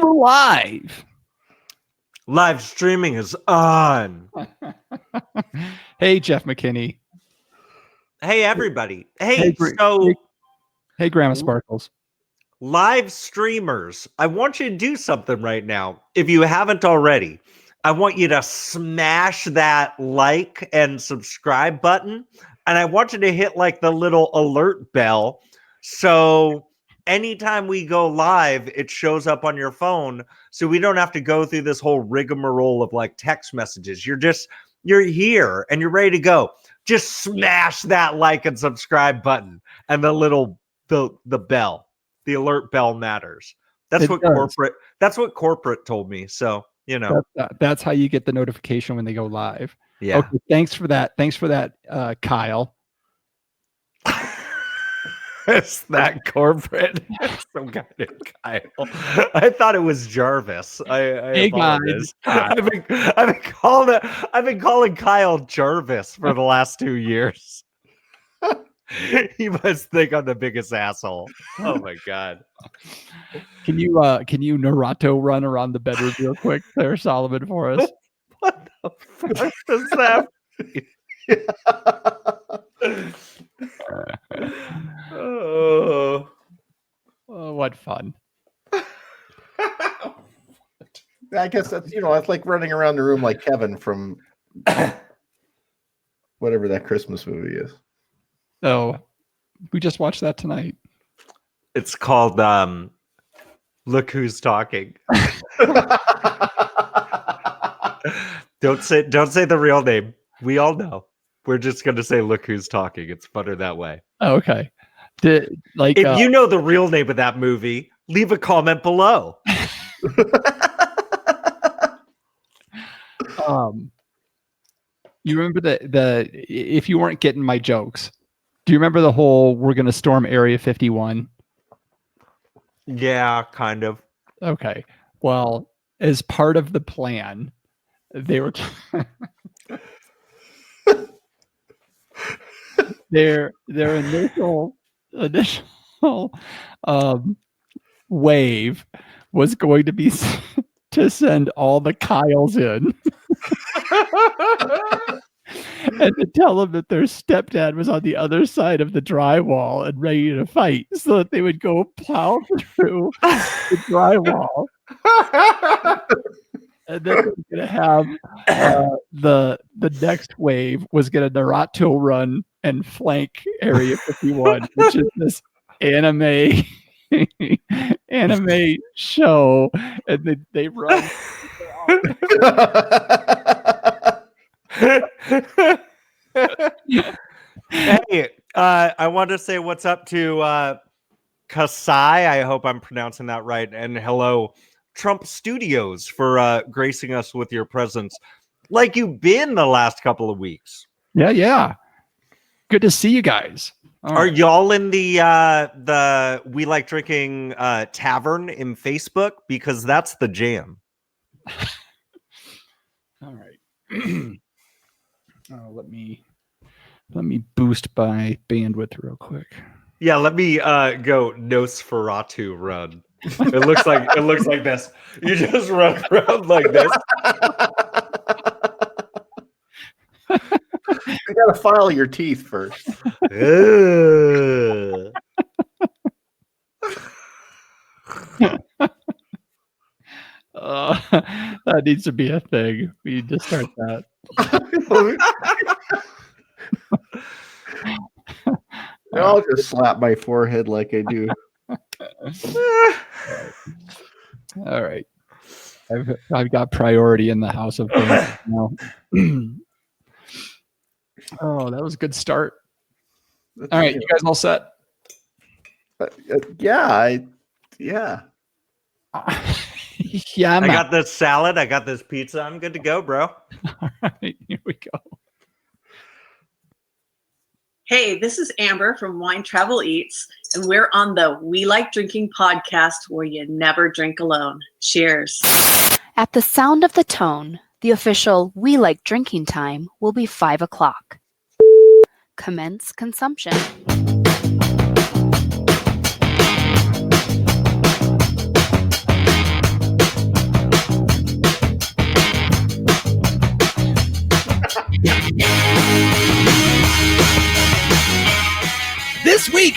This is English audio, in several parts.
We're live. Live streaming is on. Hey, Jeff McKinney. Hey, everybody. Hey, Grandma Sparkles. Live streamers, I want you to do something right now. If you haven't already, I want you to smash that like and subscribe button. And I want you to hit like the little alert bell. So anytime we go live, it shows up on your phone. So we don't have to go through this whole rigmarole of like text messages. You're here and you're ready to go. Just smash that like and subscribe button and the bell. The alert bell matters. That's what corporate told me. So, you know, that's how you get the notification when they go live. Yeah. Okay, thanks for that, Kyle. It's that corporate. Some kind of Kyle. I thought it was Jarvis. Hey apologize. guys. I've been calling Kyle Jarvis for the last 2 years. You must think I'm the biggest asshole. Oh my god. Can you Naruto run around the bedroom real quick there, Solomon, for us? What the fuck does that mean? Oh, what fun. I guess that's, it's like running around the room like Kevin from whatever that Christmas movie is. Oh, we just watched that tonight. It's called Look Who's Talking. Don't say the real name. We all know. We're just gonna say Look Who's Talking. It's funner that way. Oh, okay. If you know the real name of that movie, leave a comment below. You remember the if you weren't getting my jokes, do you remember the whole we're gonna storm Area 51? Yeah, kind of. Okay. Well, as part of the plan, they were their initial wave was going to be to send all the Kyles in and to tell them that their stepdad was on the other side of the drywall and ready to fight, so that they would go plow through the drywall. And then we're going to have the next wave was going to Naruto run and flank Area 51, which is this anime show, and they run. Hey, I want to say what's up to Kasai. I hope I'm pronouncing that right. And hello, Trump Studios, for gracing us with your presence like you've been the last couple of weeks. Yeah. Good to see you guys. Are y'all in the We Like Drinking tavern in Facebook? Because that's the jam. All right. Let me boost my bandwidth real quick. Yeah, let me go Nosferatu run. It looks like this. You just run around like this. You gotta file your teeth first. That needs to be a thing. We need to start that. I'll just slap my forehead like I do. All right. I've got priority in the house of things now. Oh, that was a good start. All right, you guys all set? Yeah. Yeah, I got this salad. I got this pizza. I'm good to go, bro. All right, here we go. Hey, this is Amber from Wine Travel Eats, and we're on the We Like Drinking podcast, where you never drink alone. Cheers. At the sound of the tone, the official We Like Drinking time will be 5 o'clock. Commence consumption.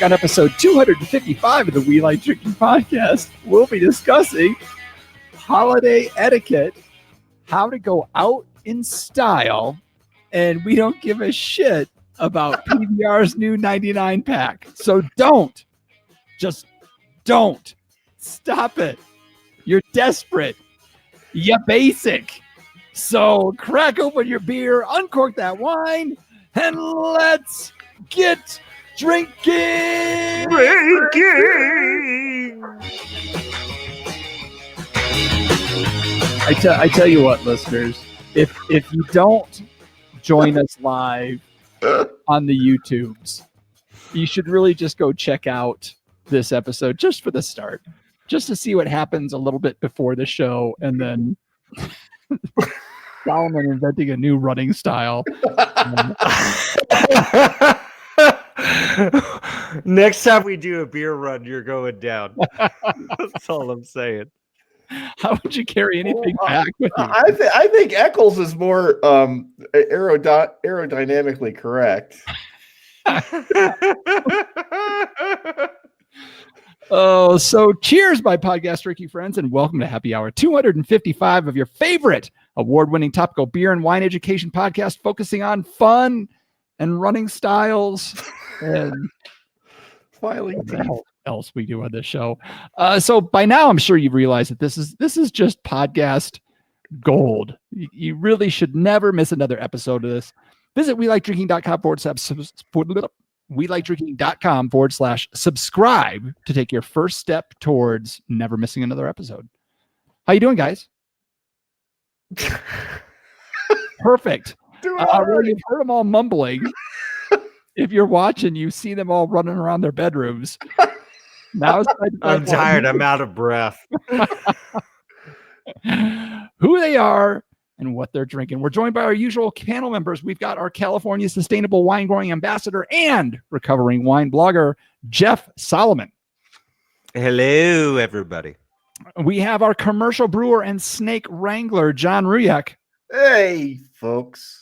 week on episode 255 of the We Like Drinking podcast, we'll be discussing holiday etiquette, how to go out in style, and we don't give a shit about PBR's new 99 pack. So don't. Just don't. Stop it. You're desperate. You're basic. So crack open your beer, uncork that wine, and let's get drinking. I tell you what, listeners, if you don't join us live on the YouTubes, you should really just go check out this episode just for the start, just to see what happens a little bit before the show, and then Solomon inventing a new running style. Next time we do a beer run, you're going down. That's all I'm saying. How would you carry anything back with you? I think Eccles is more aerodynamically correct. Oh, so cheers, my podcast drinking friends, and welcome to Happy Hour 255 of your favorite award-winning topical beer and wine education podcast, focusing on fun and running styles and Smiling what the hell else we do on this show. So by now, I'm sure you've realized that this is just podcast gold. You really should never miss another episode of this. Visit WeLikeDrinking.com/subscribe to take your first step towards never missing another episode. How you doing, guys? Perfect. Well, you've heard them all mumbling. If you're watching, you see them all running around their bedrooms. Now it's time to I'm tired. I'm out of breath. who they are and what they're drinking. We're joined by our usual panel members. We've got our California Sustainable Wine Growing Ambassador and recovering wine blogger, Jeff Solomon. Hello, everybody. We have our commercial brewer and snake wrangler, John Ruyak. Hey, folks.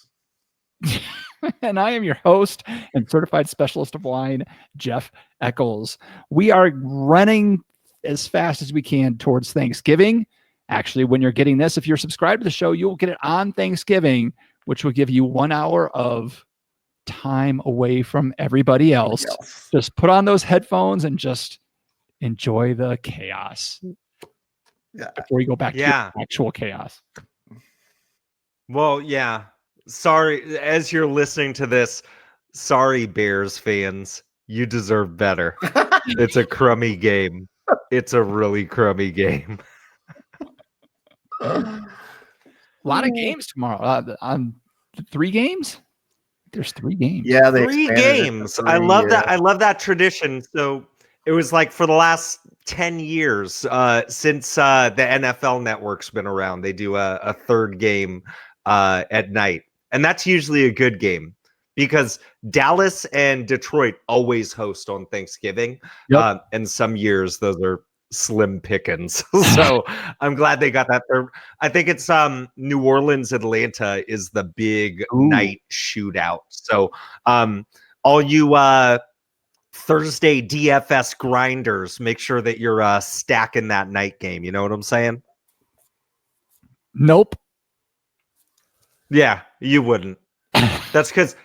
And I am your host and certified specialist of wine, Jeff Eccles. We are running as fast as we can towards Thanksgiving. Actually, when you're getting this, if you're subscribed to the show, you'll get it on Thanksgiving, which will give you 1 hour of time away from everybody else. Just put on those headphones and just enjoy the chaos. Yeah. Before you go back to actual chaos. Well, yeah. Sorry, as you're listening to this, sorry, Bears fans. You deserve better. It's a crummy game. It's a really crummy game. A lot of games tomorrow. On 3 games? There's 3 games. Yeah, they 3 expanded it to games. 3, I love that. I love that tradition. So it was like for the last 10 years since the NFL Network's been around. They do a 3rd game at night. And that's usually a good game because Dallas and Detroit always host on Thanksgiving. Yep. And some years those are slim pickings. So I'm glad they got that. I think it's New Orleans, Atlanta is the big night shootout. So all you Thursday DFS grinders, make sure that you're stacking that night game. You know what I'm saying? Nope. Yeah, you wouldn't. That's because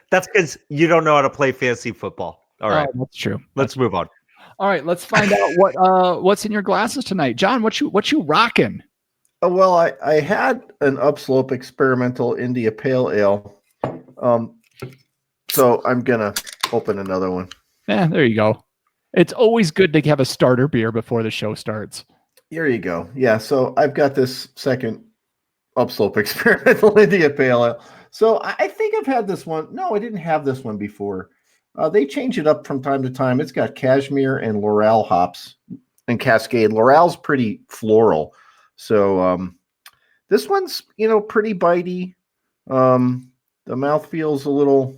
you don't know how to play fantasy football. All right, that's true. Let's move on. All right, let's find out what's in your glasses tonight, John. What you rocking? Well, I had an Upslope Experimental India Pale Ale, so I'm gonna open another one. Yeah, there you go. It's always good to have a starter beer before the show starts. Here you go. Yeah, so I've got this second Upslope Experimental India Pale Ale. So I think I've had this one. No, I didn't have this one before. They change it up from time to time. It's got cashmere and Laurel hops and Cascade. Laurel's pretty floral. So this one's, pretty bitey. The mouth feels a little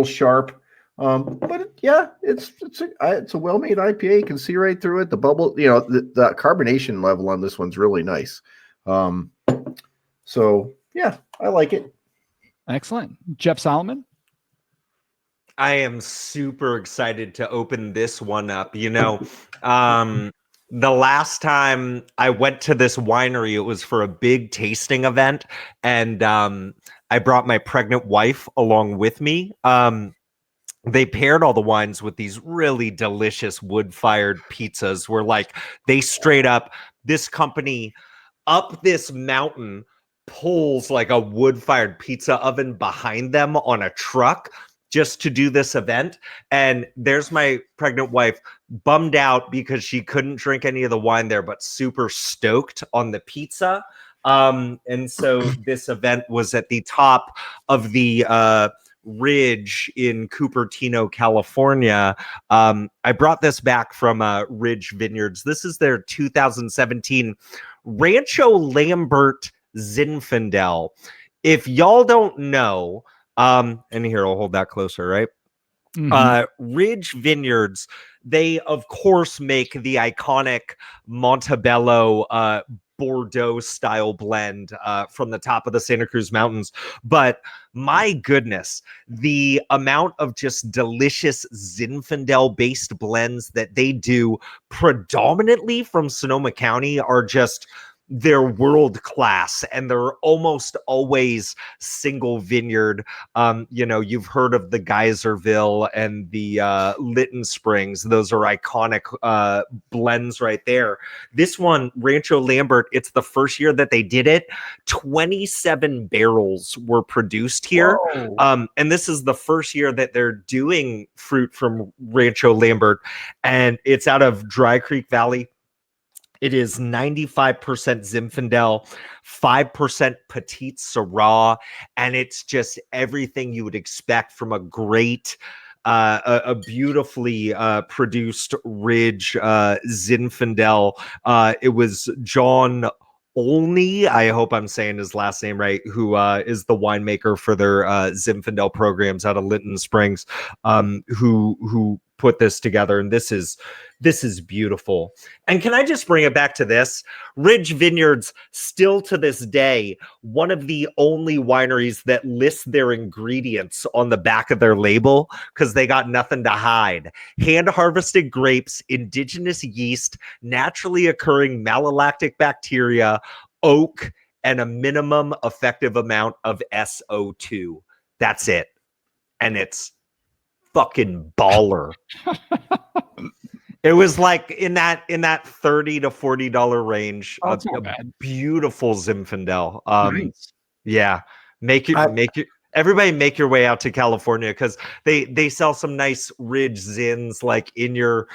sharp. But it's a well-made IPA. You can see right through it. The bubble, the carbonation level on this one's really nice. So yeah, I like it. Excellent. Jeff Solomon. I am super excited to open this one up. The last time I went to this winery, it was for a big tasting event, and I brought my pregnant wife along with me. They paired all the wines with these really delicious wood-fired pizzas where like they straight up, this company up this mountain pulls like a wood-fired pizza oven behind them on a truck just to do this event. And there's my pregnant wife, bummed out because she couldn't drink any of the wine there, but super stoked on the pizza. And so this event was at the top of the Ridge in Cupertino, California. I brought this back from Ridge Vineyards. This is their 2017 Rancho Lambert Zinfandel. If y'all don't know, and here I'll hold that closer, right? Ridge Vineyards, they of course make the iconic Montebello Bordeaux style blend from the top of the Santa Cruz Mountains. But my goodness, the amount of just delicious Zinfandel based blends that they do predominantly from Sonoma County are just, they're world class, and they're almost always single vineyard. You've heard of the Geyserville and the Lytton Springs. Those are iconic blends right there. This one, Rancho Lambert, it's the first year that they did it. 27 barrels were produced here. And this is the first year that they're doing fruit from Rancho Lambert, and it's out of Dry Creek Valley. It is 95% Zinfandel, 5% Petite Sirah, and it's just everything you would expect from a great, a beautifully produced Ridge Zinfandel. It was John Olney, I hope I'm saying his last name right, who is the winemaker for their Zinfandel programs out of Lytton Springs, who put this together. And this is beautiful. And can I just bring it back to this? Ridge Vineyards, still to this day, one of the only wineries that list their ingredients on the back of their label because they got nothing to hide. Hand-harvested grapes, indigenous yeast, naturally occurring malolactic bacteria, oak, and a minimum effective amount of SO2. That's it. And it's fucking baller. It was like in that $30 to $40 range. Oh, it's not bad. Beautiful Zinfandel. Nice. Yeah, everybody make your way out to California because they sell some nice Ridge Zins like in your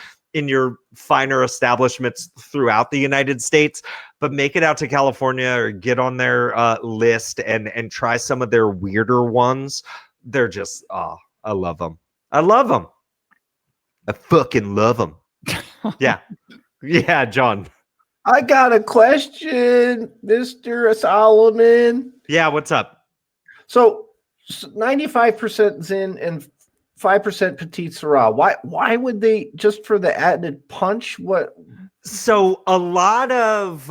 finer establishments throughout the United States. But make it out to California or get on their list and try some of their weirder ones. They're just I love them. I love them. I fucking love them. Yeah. Yeah, John. I got a question, Mr. Solomon. Yeah, what's up? So 95% Zin and 5% Petite Sirah. Why would they, just for the added punch? What? So a lot of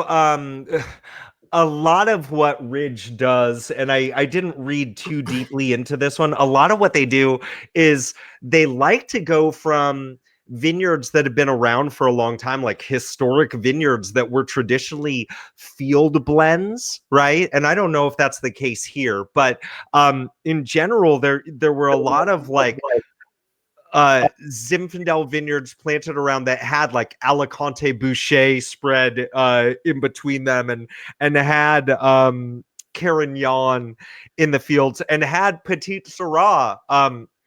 what Ridge does, and I didn't read too deeply into this one, a lot of what they do is they like to go from vineyards that have been around for a long time, like historic vineyards that were traditionally field blends, right? And I don't know if that's the case here, but in general, there were a lot of like Zinfandel vineyards planted around that had like Alicante Boucher spread in between them, and had Carignan in the fields, and had Petite Sirah,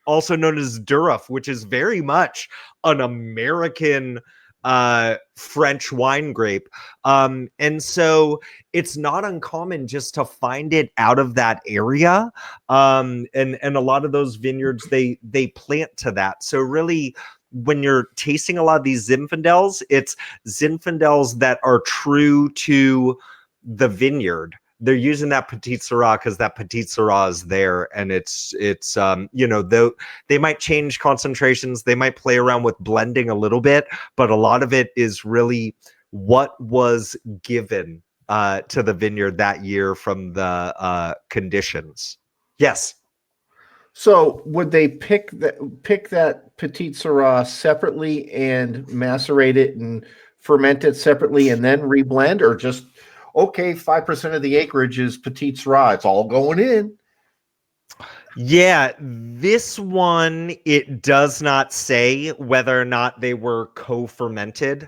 also known as Duraf, which is very much an American French wine grape. And so it's not uncommon just to find it out of that area. And a lot of those vineyards, they plant to that. So really, when you're tasting a lot of these Zinfandels, it's Zinfandels that are true to the vineyard. They're using that Petite Sirah because that Petite Sirah is there, and it's though they might change concentrations, they might play around with blending a little bit, but a lot of it is really what was given to the vineyard that year from the conditions. Yes. So would they pick that Petite Syrah separately and macerate it and ferment it separately and then reblend, or just okay, 5% of the acreage is Petite Syrah, it's all going in? Yeah, this one, it does not say whether or not they were co-fermented.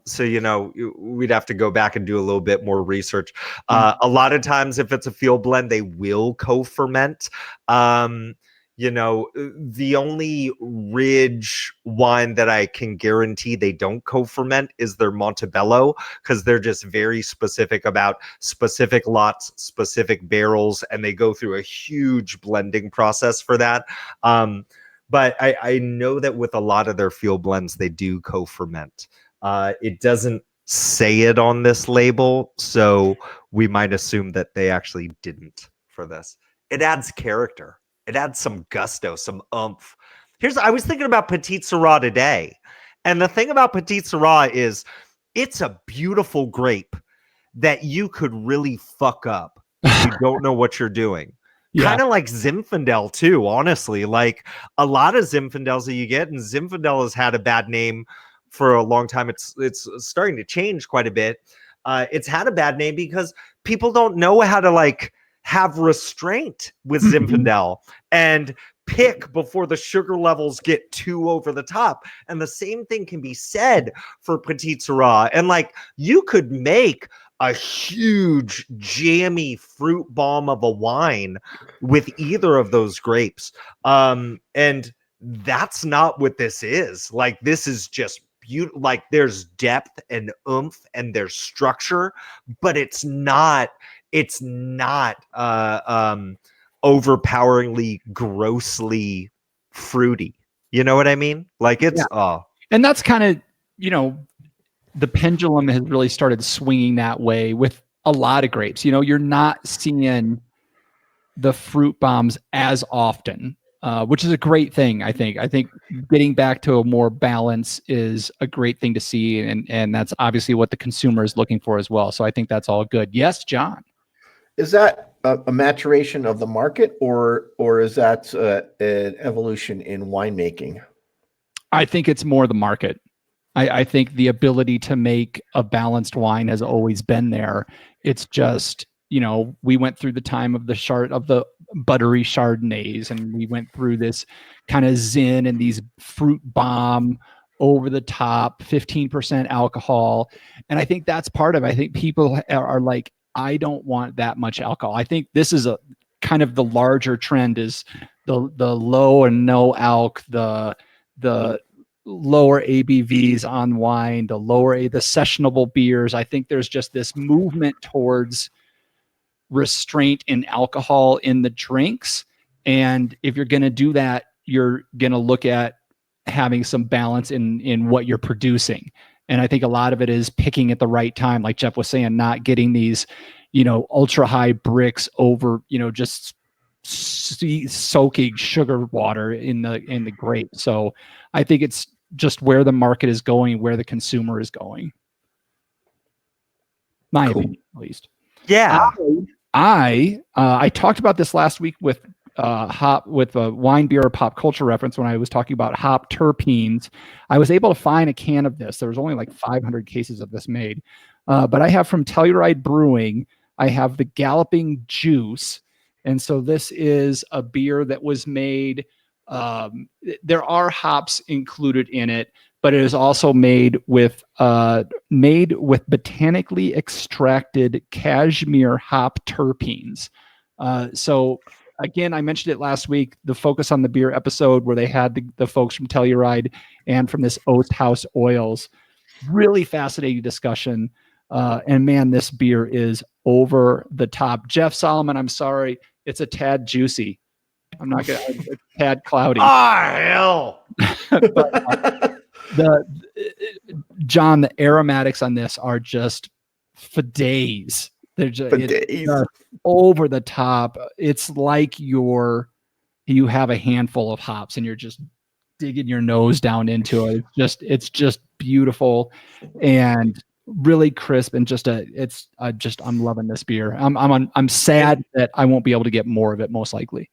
So, we'd have to go back and do a little bit more research. A lot of times, if it's a field blend, they will co-ferment. The only Ridge wine that I can guarantee they don't co-ferment is their Montebello, because they're just very specific about specific lots, specific barrels, and they go through a huge blending process for that. But I know that with a lot of their field blends, they do co-ferment. It doesn't say it on this label, so we might assume that they actually didn't for this. It adds character. It adds some gusto, some oomph. I was thinking about Petite Syrah today. And the thing about Petite Syrah is it's a beautiful grape that you could really fuck up if you don't know what you're doing. Yeah. Kind of like Zinfandel too, honestly. Like a lot of Zinfandels that you get, and Zinfandel has had a bad name for a long time. It's starting to change quite a bit. It's had a bad name because people don't know how to have restraint with Zinfandel and pick before the sugar levels get too over the top. And the same thing can be said for Petite Syrah. And you could make a huge jammy fruit bomb of a wine with either of those grapes. And that's not what this is. This is just beautiful. There's depth and oomph and there's structure, but it's not overpoweringly grossly fruity. You know what I mean? And that's kind of, the pendulum has really started swinging that way with a lot of grapes. You're not seeing the fruit bombs as often, which is a great thing. I think getting back to a more balance is a great thing to see. And that's obviously what the consumer is looking for as well. So I think that's all good. Yes, John. Is that a maturation of the market, or is that an evolution in winemaking? I think it's more the market. I think the ability to make a balanced wine has always been there. It's just, we went through the time of the buttery Chardonnays, and we went through this kind of Zin and these fruit bomb, over the top, 15% alcohol. And I think that's part of it. I think people are like, I don't want that much alcohol. I think this is a kind of the larger trend is the low and no alc, the lower ABVs on wine, the sessionable beers. I think there's just this movement towards restraint in alcohol in the drinks. And if you're going to do that, you're going to look at having some balance in what you're producing. And I think a lot of it is picking at the right time, like Jeff was saying, not getting these, ultra high bricks over, just soaking sugar water in the grape. So I think it's just where the market is going, where the consumer is going. My opinion, at least. Yeah. I talked about this last week with a wine beer pop culture reference when I was talking about hop terpenes. I was able to find a can of this. There was only 500 cases of this made. But I have from Telluride Brewing, I have the Galloping Juice. And so this is a beer that was made. There are hops included in it, but it is also made with botanically extracted cashmere hop terpenes. So again, I mentioned it last week, the Focus on the Beer episode where they had the folks from Telluride and from this Oast House Oils. Really fascinating discussion. And man, this beer is over the top. Jeff Solomon, I'm sorry, it's a tad juicy. I'm not going to, a tad cloudy. Hell. But, John, the aromatics on this are just for days. They're just, over the top. It's like you have a handful of hops and you're just digging your nose down into it. It's just beautiful and really crisp and I'm loving this beer. I'm sad that I won't be able to get more of it, most likely.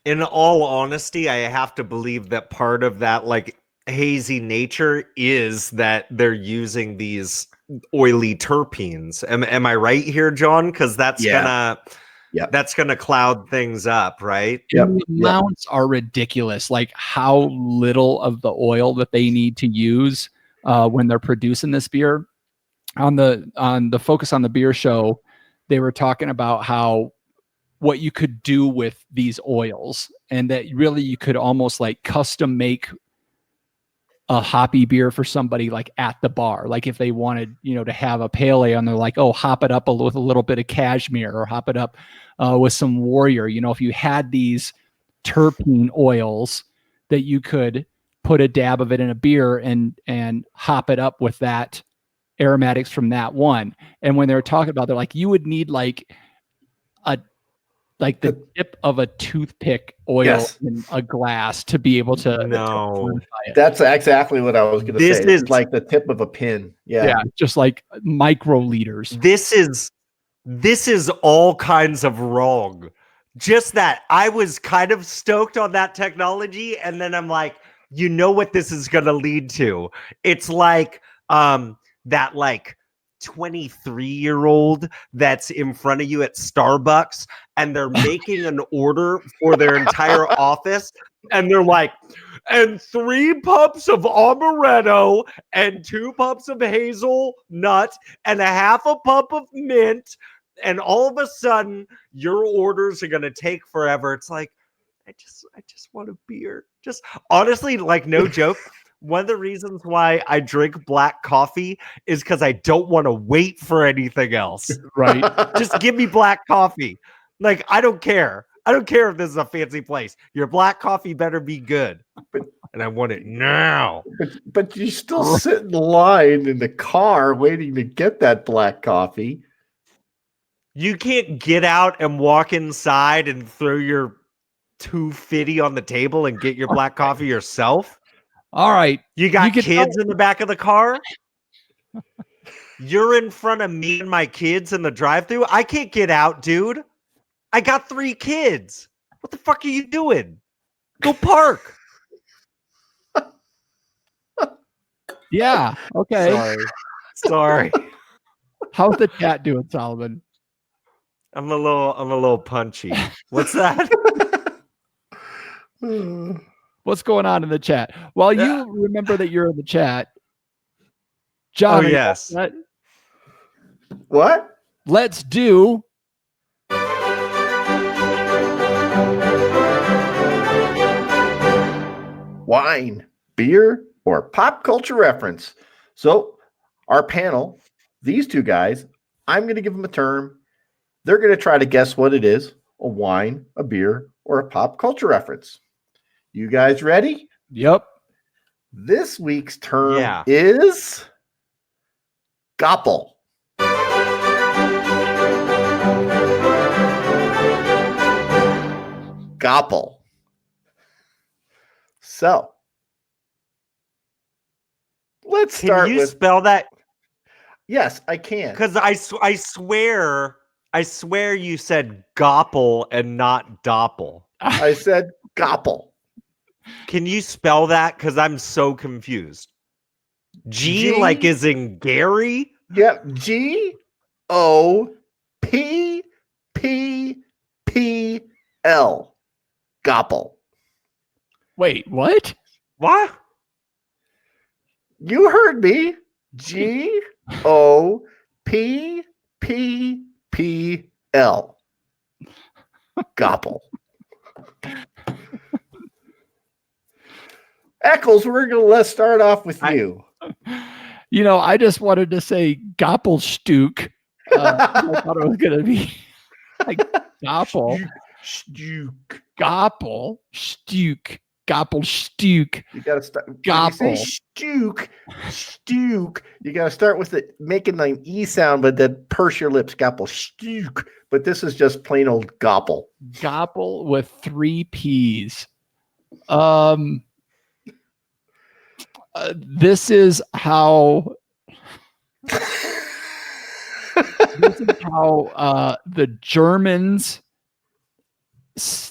In all honesty, I have to believe that part of that like hazy nature is that they're using these oily terpenes. Am I right here, John? Because Yeah. that's gonna cloud things up, right? Yep, And the yep. amounts are ridiculous. Like how little of the oil that they need to use when they're producing this beer. On the Focus on the Beer show, they were talking about how what you could do with these oils, and that really you could almost like custom make a hoppy beer for somebody like at the bar. Like if they wanted, to have a pale ale and they're like, oh, hop it up with a little bit of cashmere or hop it up with some Warrior. If you had these terpene oils that you could put a dab of it in a beer and hop it up with that aromatics from that one. And when they're talking about, they're like, you would need like the tip of a toothpick oil Yes. in a glass to be able to No. quantify it. That's exactly what I was going to This say. is- It's like the tip of a pin. Yeah, just like microliters. This is all kinds of wrong. Just that I was kind of stoked on that technology, and then I'm like, you know what this is gonna lead to? It's like that like 23-year-old that's in front of you at Starbucks and they're making an order for their entire office, and they're like, and 3 pumps of amaretto and 2 pumps of hazelnut and a half a pump of mint, and all of a sudden your orders are gonna take forever. It's like, I just want a beer. Just honestly, like no joke. One of the reasons why I drink black coffee is because I don't want to wait for anything else. Right. Just give me black coffee. Like, I don't care. I don't care if this is a fancy place. Your black coffee better be good. And I want it now. But you still sit in line in the car waiting to get that black coffee. You can't get out and walk inside and throw your $2.50 on the table and get your black coffee yourself. All right. You got can kids in the back of the car. You're in front of me and my kids in the drive-thru. I can't get out, dude. I got 3 kids. What the fuck are you doing? Go park. Yeah. Okay. Sorry. How's the chat doing, Solomon? I'm a little punchy. What's that? What's going on in the chat? Well, you remember that you're in the chat. John, Oh, yes. What? Let's do Wine, beer, or pop culture reference. So our panel, these 2 guys, I'm going to give them a term. They're going to try to guess what it is: a wine, a beer, or a pop culture reference. You guys ready? Yep. This week's term Yeah. is Gopple. Gopple. So let's Can start you with. spell that? Yes, I can. Because I swear you said gopple and not doppel. I said Gopple. Can you spell that? Because I'm so confused. G G- like is in Gary? Yep. G-O-P-P-P-L. Gopple. Wait, what? What? You heard me. G-O-P-P-P-L. Gopple. Eccles, let's start off with you. I just wanted to say Goppelstuck. I thought it was going to be like Goppel. Stuke. Goppelstuck. Goppelstuck. You gotta start. Gopple. When you say Stuke. You gotta start with it making the E sound, but then purse your lips. Gopple. Stuke. But this is just plain old Gopple. Gopple with 3 P's. This is how the Germans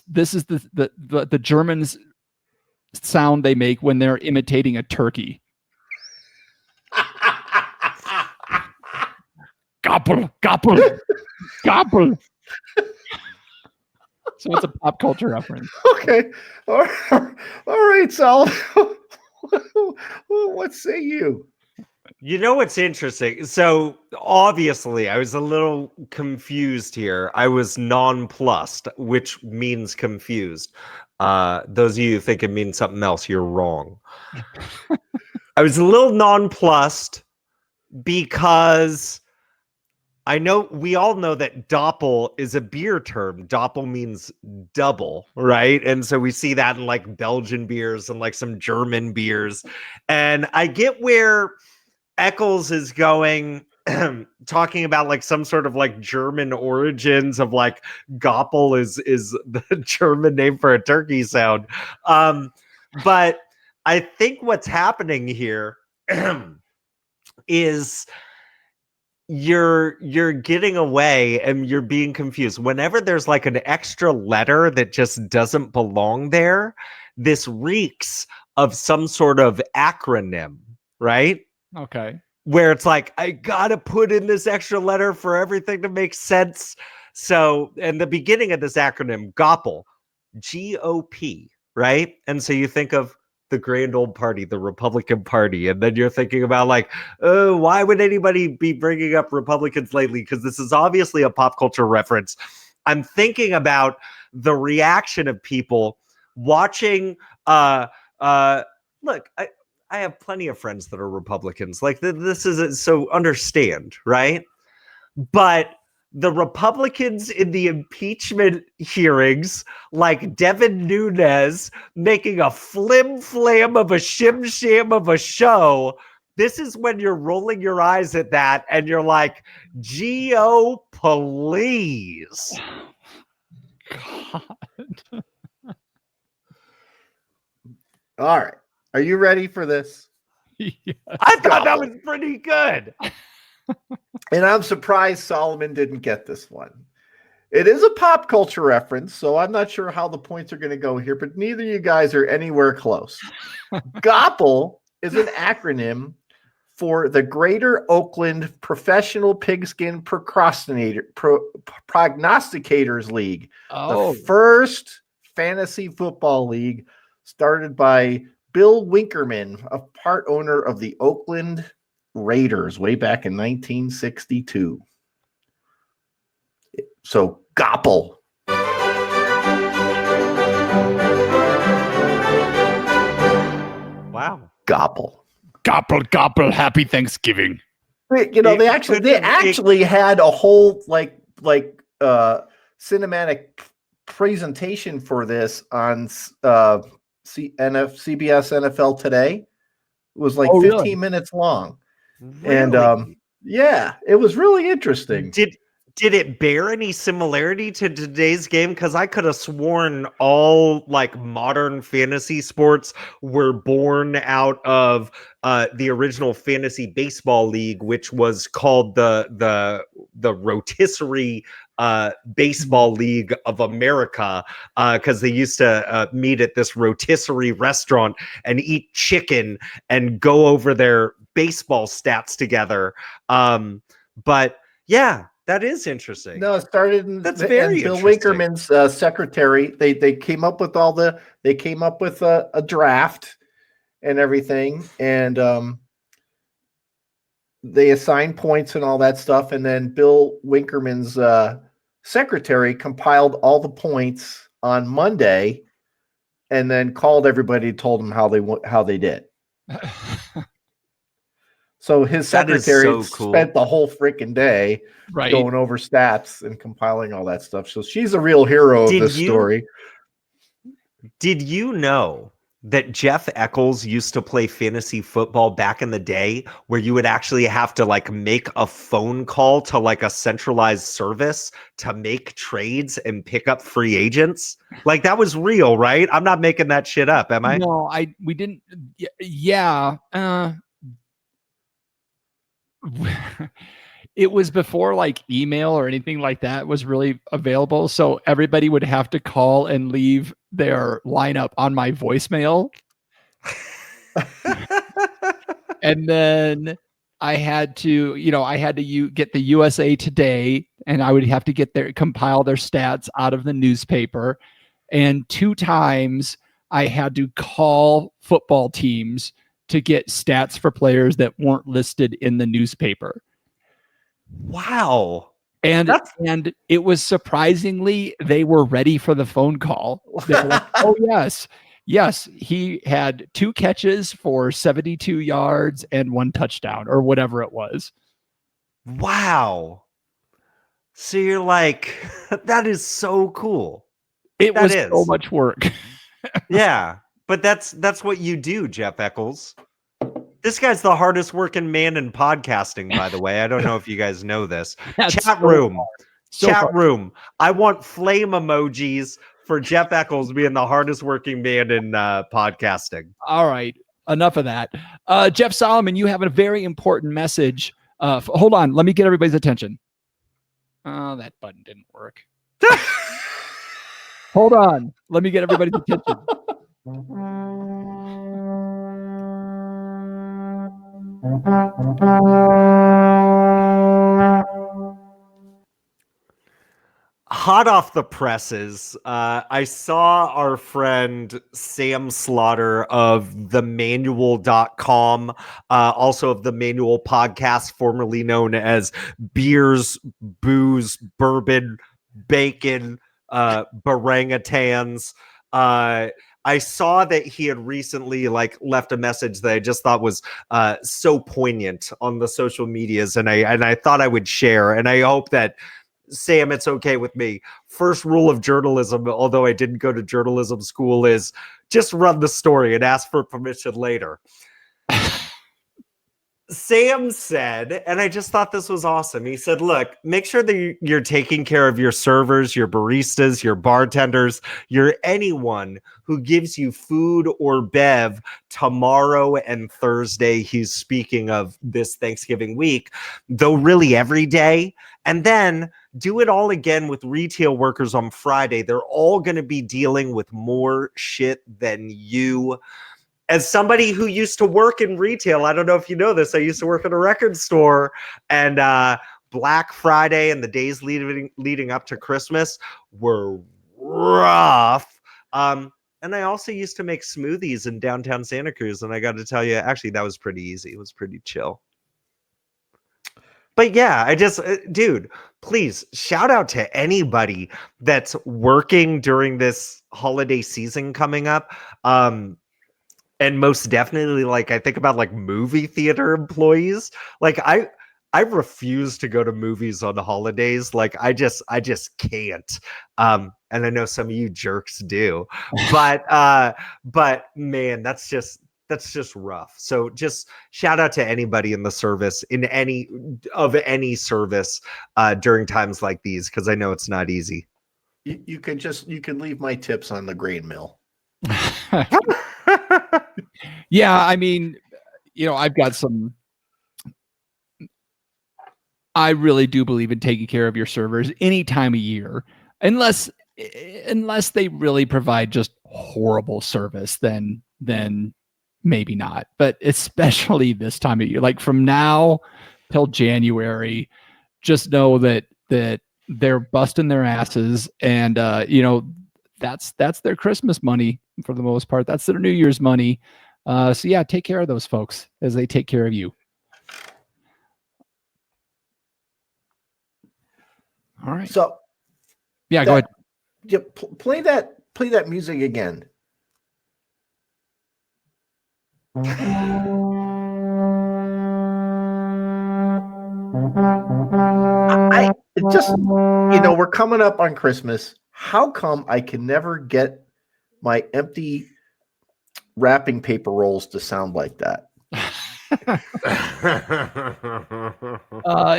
This is the Germans sound they make when they're imitating a turkey. Gobble, gobble, gobble. So it's a pop culture reference. Okay. All right, Sal. What say you? You know what's interesting? So obviously, I was a little confused here. I was nonplussed, which means confused. Those of you who think it means something else, you're wrong. I was a little nonplussed because I know we all know that Doppel is a beer term. Doppel means double, right? And so we see that in like Belgian beers and like some German beers. And I get where Eccles is going, talking about like some sort of like German origins of like Goppel is the German name for a turkey sound. But I think what's happening here is you're getting away and you're being confused. Whenever there's like an extra letter that just doesn't belong there, this reeks of some sort of acronym, right? Okay. Where it's like, I gotta put in this extra letter for everything to make sense. So, and the beginning of this acronym, GOPL, GOP, right? And so you think of the grand old party, the Republican Party, and then you're thinking about like, oh, why would anybody be bringing up Republicans lately? Because this is obviously a pop culture reference. I'm thinking about the reaction of people watching. Look, I have plenty of friends that are Republicans. Like this is so understand, right? But the Republicans in the impeachment hearings, like Devin Nunes making a flim flam of a shim sham of a show. This is when you're rolling your eyes at that and you're like, Geo, please. God. All right. Are you ready for this? Yes. I thought that was pretty good. And I'm surprised Solomon didn't get this one. It is a pop culture reference, so I'm not sure how the points are going to go here, but neither of you guys are anywhere close. GOPL is an acronym for the Greater Oakland Professional Pigskin Prognosticators League, the first fantasy football league started by Bill Winkerman, a part owner of the Oakland Raiders way back in 1962. So GOPL. Wow. GOPL. Gobble, gobble, happy Thanksgiving. You know, they actually had a whole like cinematic presentation for this on CBS NFL Today. It was like 15 really? minutes long. Really? And yeah, it was really interesting. Did it bear any similarity to today's game? Because I could have sworn all like modern fantasy sports were born out of the original fantasy baseball league, which was called the Rotisserie Baseball League of America, because they used to meet at this rotisserie restaurant and eat chicken and go over their baseball stats together. But yeah. That is interesting. No, it started in That's very Bill interesting. Winkerman's secretary. They came up with a draft and everything, and they assigned points and all that stuff. And then Bill Winkerman's secretary compiled all the points on Monday, and then called everybody, told them how they did. So his secretary spent the whole freaking day going over stats and compiling all that stuff. So she's a real hero of this story. Did you know that Jeff Eccles used to play fantasy football back in the day, where you would actually have to like make a phone call to like a centralized service to make trades and pick up free agents? Like that was real, right? I'm not making that shit up, am I? No, we didn't. Yeah. it was before like email or anything like that was really available. So everybody would have to call and leave their lineup on my voicemail. And then I had to get the USA Today, and I would have to compile their stats out of the newspaper. And 2 times I had to call football teams to get stats for players that weren't listed in the newspaper. Wow. And it was surprisingly, they were ready for the phone call. They were like, oh, yes, he had 2 catches for 72 yards and 1 touchdown or whatever it was. Wow. So you're like, that is so cool. It was so much work. Yeah, but that's what you do, Jeff Eccles. This guy's the hardest working man in podcasting, by the way. I don't know if you guys know this. Chat room. I want flame emojis for Jeff Eccles being the hardest working man in podcasting. All right. Enough of that. Jeff Solomon, you have a very important message. Hold on. Let me get everybody's attention. Oh, that button didn't work. Hold on. Let me get everybody's attention. Hot off the presses, I saw our friend Sam Slaughter of themanual.com, also of the Manual Podcast, formerly known as Beers, Booze, Bourbon, Bacon, Barangutans. I saw that he had recently left a message that I just thought was so poignant on the social medias, and I thought I would share, and I hope that Sam, it's okay with me. First rule of journalism, although I didn't go to journalism school, is just run the story and ask for permission later. Sam said, and I just thought this was awesome. He said, look, make sure that you're taking care of your servers, your baristas, your bartenders, your anyone who gives you food or bev tomorrow and Thursday. He's speaking of this Thanksgiving week, though really every day. And then do it all again with retail workers on Friday. They're all going to be dealing with more shit than you. As somebody who used to work in retail, I don't know if you know this, I used to work at a record store, and Black Friday and the days leading up to Christmas were rough. And I also used to make smoothies in downtown Santa Cruz, and I got to tell you, actually, that was pretty easy. It was pretty chill. But yeah, dude, please shout out to anybody that's working during this holiday season coming up. And most definitely, I think about movie theater employees. I refuse to go to movies on the holidays. I just can't. And I know some of you jerks do, but man, that's just rough. So just shout out to anybody in the service, in any service during times like these, because I know it's not easy. You can leave my tips on the grain mill. Yeah, I mean, I've got I really do believe in taking care of your servers any time of year, unless they really provide just horrible service, then maybe not. But especially this time of year, from now till January, just know that they're busting their asses, and that's their Christmas money for the most part. That's their New Year's money. So yeah, take care of those folks as they take care of you. All right. So yeah, go ahead. Yeah, play that music again. I just, we're coming up on Christmas. How come I can never get my empty wrapping paper rolls to sound like that?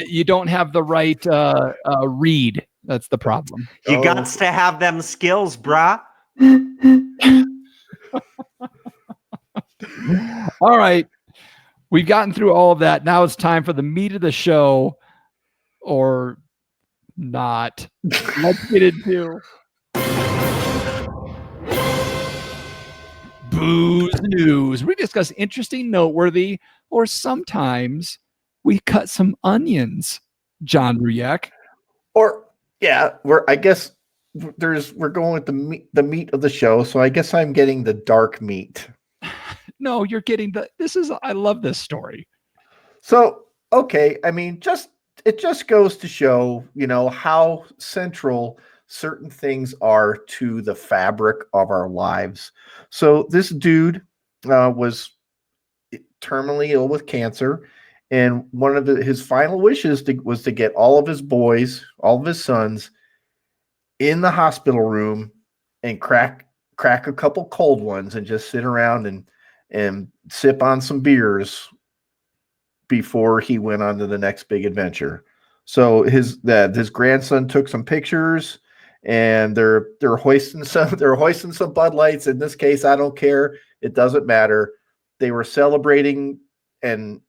You don't have the right read. That's the problem. You got to have them skills, brah. All right. We've gotten through all of that. Now it's time for the meat of the show. or not? Let's get into booze news. We discuss interesting, noteworthy, or sometimes we cut some onions. John Ruyek. Or yeah, we're going with the meat of the show. So I guess I'm getting the dark meat. No, you're getting I love this story. So okay, I mean, it just goes to show, how central certain things are to the fabric of our lives. So this dude was terminally ill with cancer, and one of his final wishes was to get all of his boys, all of his sons, in the hospital room and crack a couple cold ones and just sit around and sip on some beers before he went on to the next big adventure. So his grandson took some pictures, and they're hoisting some Bud Lights. In this case, I don't care. It doesn't matter. They were celebrating and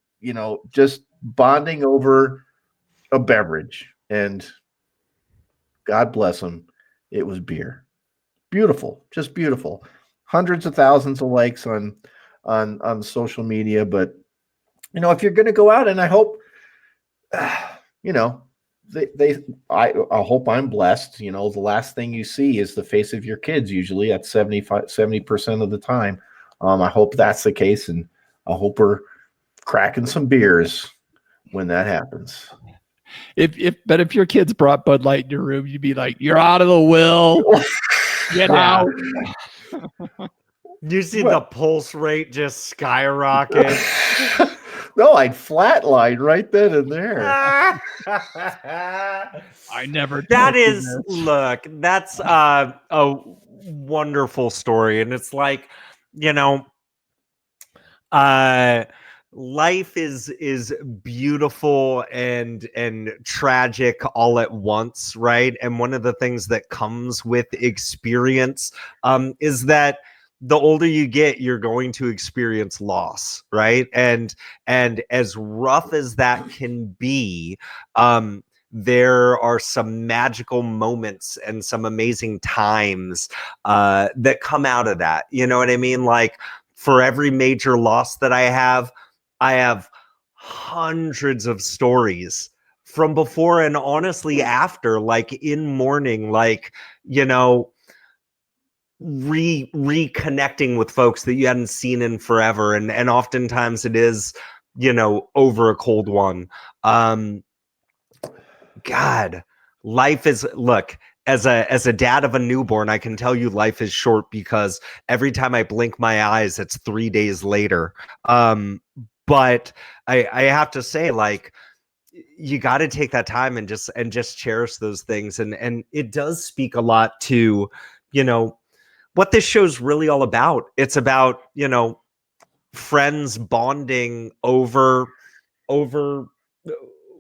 just bonding over a beverage. And God bless him, it was beer. Beautiful, just beautiful. Hundreds of thousands of likes on social media, but if you're going to go out, and I hope, I hope I'm blessed. The last thing you see is the face of your kids, usually at 70% of the time. I hope that's the case, and I hope we're cracking some beers when that happens. If your kids brought Bud Light in your room, you'd be like, "You're out of the will. Get out." You see the pulse rate just skyrocket. No, I'd flatline right then and there. I never. That's a wonderful story, and it's like, life is beautiful and tragic all at once, right? And one of the things that comes with experience is that the older you get, you're going to experience loss, right? And as rough as that can be, there are some magical moments and some amazing times that come out of that. You know what I mean? Like, for every major loss that I have hundreds of stories from before and honestly after, like in mourning, like, reconnecting with folks that you hadn't seen in forever. And oftentimes it is, over a cold one. God, life is, look, as a dad of a newborn, I can tell you life is short, because every time I blink my eyes, it's 3 days later. But I have to say, like, you got to take that time and just cherish those things. And it does speak a lot to, what this show's really all about. It's about, friends bonding over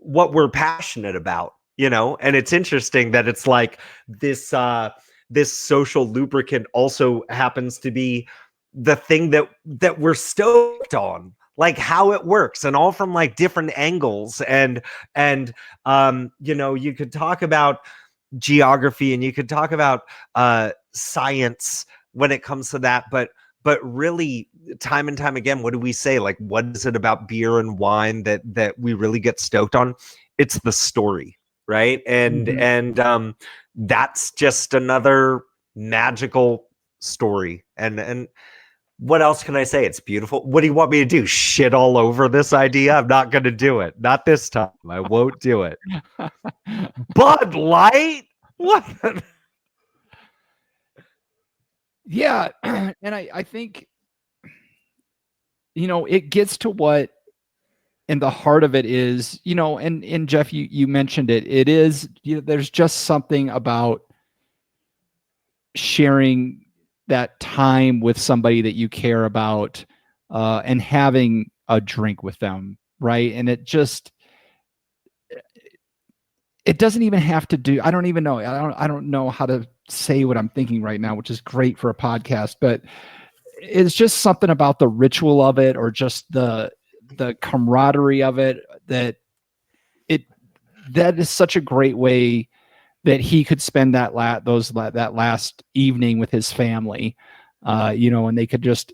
what we're passionate about, and it's interesting that it's like this social lubricant also happens to be the thing that we're stoked on, like how it works, and all from like different angles. And you could talk about geography, and you could talk about science when it comes to that, but really, time and time again, what do we say? Like, what is it about beer and wine that we really get stoked on? It's the story, right? And that's just another magical story. And what else can I say? It's beautiful. What do you want me to do? Shit all over this idea? I'm not going to do it. Not this time. I won't do it. Bud Light? What? Yeah. And I think, it gets to what, and the heart of it is, and Jeff, you mentioned it. It is, there's just something about sharing that time with somebody that you care about, and having a drink with them, right? And it doesn't even have to do, I don't even know. I don't know how to say what I'm thinking right now, which is great for a podcast, but it's just something about the ritual of it, or just the camaraderie of it, that that is such a great way that he could spend that last evening with his family, and they could just,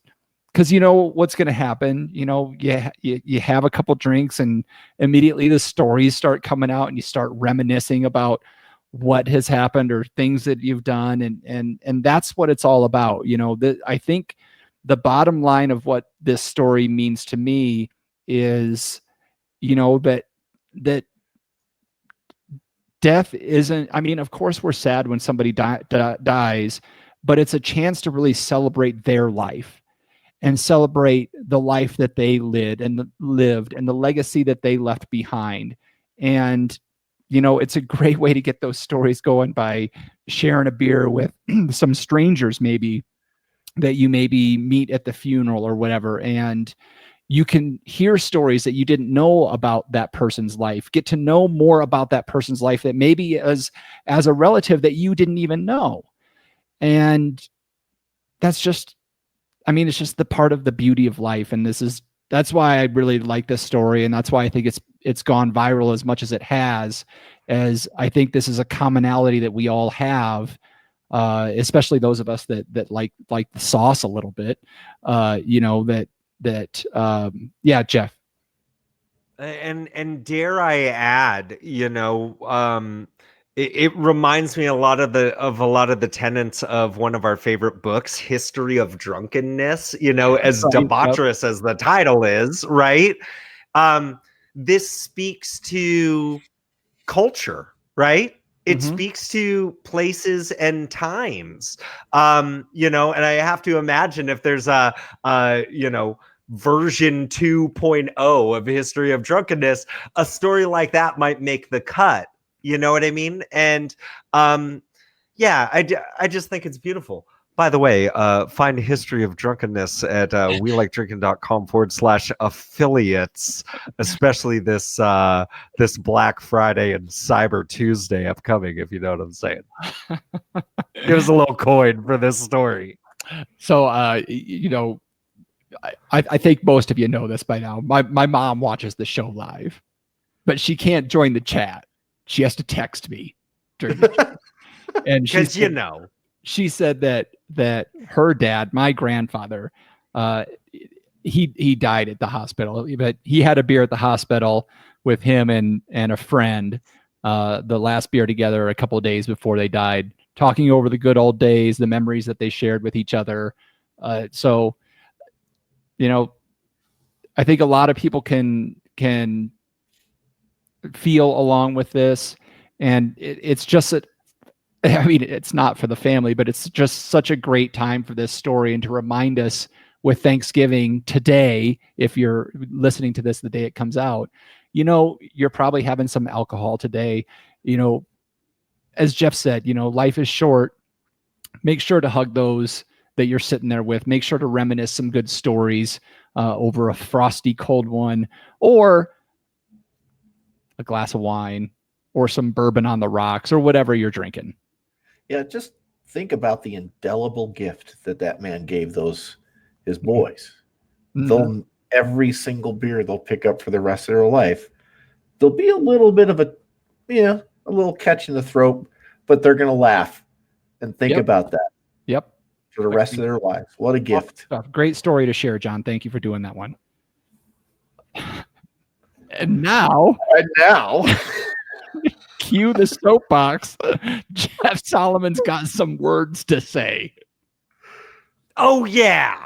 because what's going to happen, you have a couple drinks and immediately the stories start coming out and you start reminiscing about what has happened or things that you've done. And that's what it's all about. I think the bottom line of what this story means to me is, that death isn't, of course we're sad when somebody dies, but it's a chance to really celebrate their life and celebrate the life that they lived and the legacy that they left behind. And, it's a great way to get those stories going by sharing a beer with some strangers, maybe that you maybe meet at the funeral or whatever. And you can hear stories that you didn't know about that person's life, get to know more about that person's life that maybe as a relative that you didn't even know. And that's just, it's just the part of the beauty of life. And that's why I really like this story. And that's why I think it's gone viral as much as it has, as I think this is a commonality that we all have, especially those of us that like the sauce a little bit, Jeff. And dare I add, it reminds me a lot of the tenets of one of our favorite books, History of Drunkenness, as debaucherous as the title is, right? This speaks to culture, right? It speaks to places and times, and I have to imagine if there's a version 2.0 of History of Drunkenness, a story like that might make the cut. You know what I mean? And I just think it's beautiful. By the way, find History of Drunkenness at welikedrinking.com/affiliates, especially this Black Friday and Cyber Tuesday upcoming, if you know what I'm saying. Give us a little coin for this story. So, I think most of you know this by now. My mom watches the show live, but she can't join the chat. She has to text me during the chat. And she said that her dad, my grandfather, he died at the hospital, but he had a beer at the hospital with him and a friend, the last beer together a couple of days before they died, talking over the good old days, the memories that they shared with each other. So, I think a lot of people can feel along with this, and it's just that, it's not for the family, but it's just such a great time for this story and to remind us with Thanksgiving today, if you're listening to this the day it comes out, you're probably having some alcohol today. As Jeff said, life is short. Make sure to hug those that you're sitting there with. Make sure to reminisce some good stories over a frosty cold one, or a glass of wine, or some bourbon on the rocks, or whatever you're drinking. Yeah, just think about the indelible gift that man gave his boys. Every single beer they'll pick up for the rest of their life, there'll be a little bit of a little catch in the throat, but they're going to laugh and think about that. Yep. For the rest of their lives. What a gift. Great story to share, John. Thank you for doing that one. And now, cue the soapbox. Jeff Solomon's got some words to say. Oh, yeah.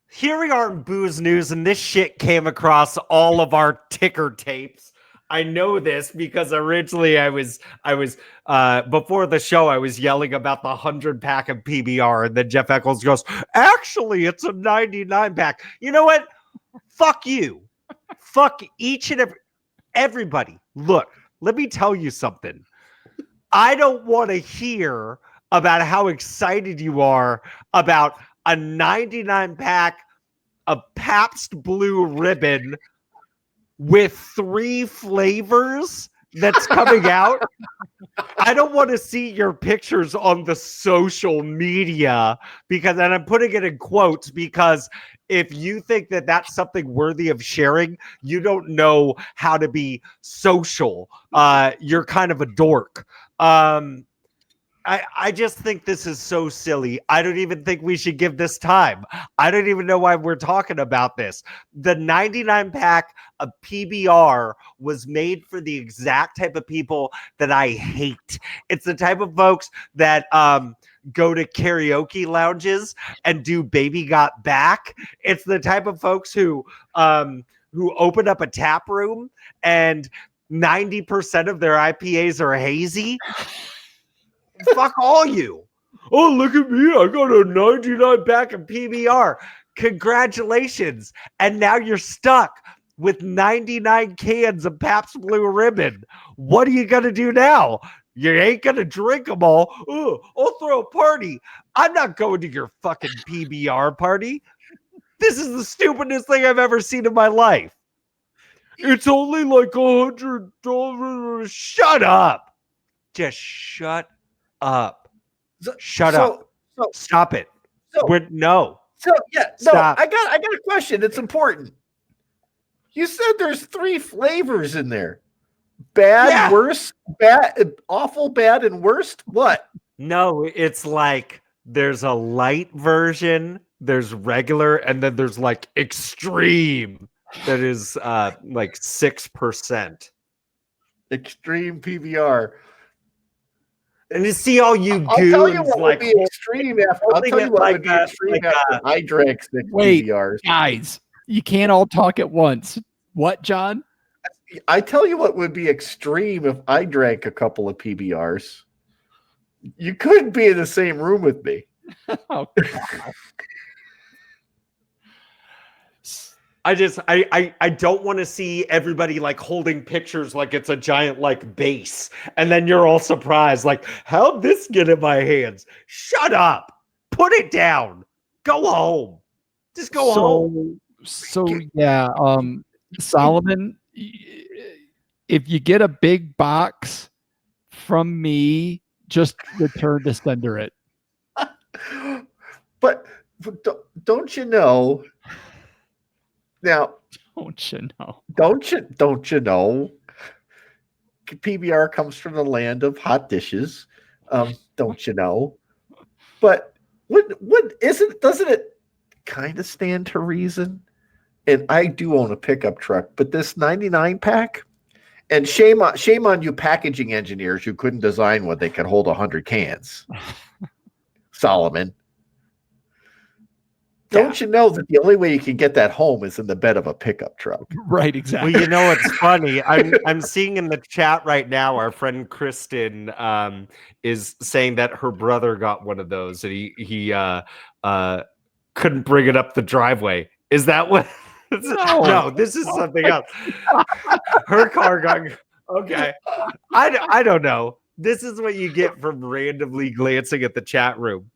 Here we are in Booze News, and this shit came across all of our ticker tapes. I know this because originally I was before the show, I was yelling about the 100-pack of PBR, and then Jeff Eccles goes, actually, it's a 99-pack. You know what? Fuck you. Fuck each and everybody. Look, let me tell you something. I don't want to hear about how excited you are about a 99-pack of Pabst Blue Ribbon with 3 flavors that's coming out. I don't want to see your pictures on the social media, because, and I'm putting it in quotes, because if you think that that's something worthy of sharing, you don't know how to be social. You're kind of a dork. I just think this is so silly. I don't even think we should give this time. I don't even know why we're talking about this. The 99 pack of PBR was made for the exact type of people that I hate. It's the type of folks that go to karaoke lounges and do Baby Got Back. It's the type of folks who open up a tap room and 90% of their IPAs are hazy. Fuck all you. Oh, look at me. I got a 99 pack of PBR. Congratulations. And now you're stuck with 99 cans of Pabst Blue Ribbon. What are you going to do now? You ain't going to drink them all. Oh, I'll throw a party. I'm not going to your fucking PBR party. This is the stupidest thing I've ever seen in my life. It's only like $100. Shut up. Just shut up. Shut up. Stop it. No. Stop. I got a question. It's important. You said there's 3 flavors in there. Bad, worst, bad, awful, bad, and worst. What? No, it's like there's a light version, there's regular, and then there's like extreme that is like 6%. Extreme PBR. And you see all you I'll goons tell you what like would be extreme after. I'll tell you what would be extreme after I drank 6 PBRs. Guys, you can't all talk at once. What, John? I tell you what would be extreme if I drank a couple of PBRs. You couldn't be in the same room with me. Oh, I don't want to see everybody like holding pictures like it's a giant like base, and then you're all surprised like, how'd this get in my hands? Shut up, put it down, go home, just go home. So yeah, Solomon, if you get a big box from me, just return to sender it. But don't you know? Now, Don't you know? Don't you know? PBR comes from the land of hot dishes. Don't you know? But doesn't it kind of stand to reason? And I do own a pickup truck, but this 99 pack, and shame on you packaging engineers who couldn't design one that could hold 100 cans. Solomon. Don't you know that the only way you can get that home is in the bed of a pickup truck? Right, exactly. Well, you know what's funny? I'm seeing in the chat right now, our friend Kristen is saying that her brother got one of those and he couldn't bring it up the driveway. Is that what? No, this is something else. Her car got okay. I don't know. This is what you get from randomly glancing at the chat room.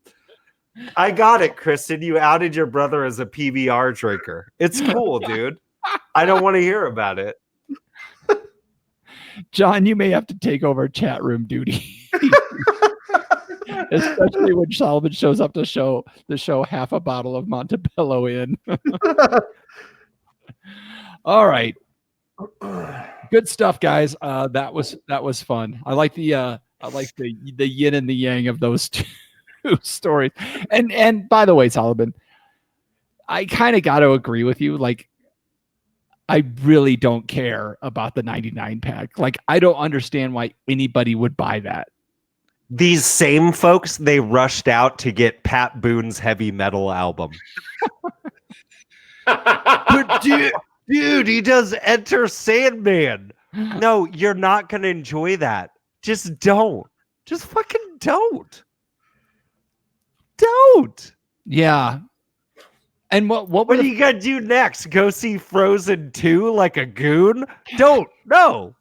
I got it, Kristen. You outed your brother as a PBR drinker. It's cool, dude. I don't want to hear about it. John, you may have to take over chat room duty. Especially when Solomon shows up to show half a bottle of Montebello in. All right. Good stuff, guys. That was fun. I like the yin and the yang of those two stories. And by the way, Solomon, I kind of got to agree with you. Like, I really don't care about the 99 pack. Like, I don't understand why anybody would buy that. These same folks, they rushed out to get Pat Boone's heavy metal album. But dude, he does Enter Sandman. No, you're not going to enjoy that. Just don't. Just fucking don't. Don't. Yeah. And what are you gonna do next? Go see Frozen 2 like a goon? Don't. No.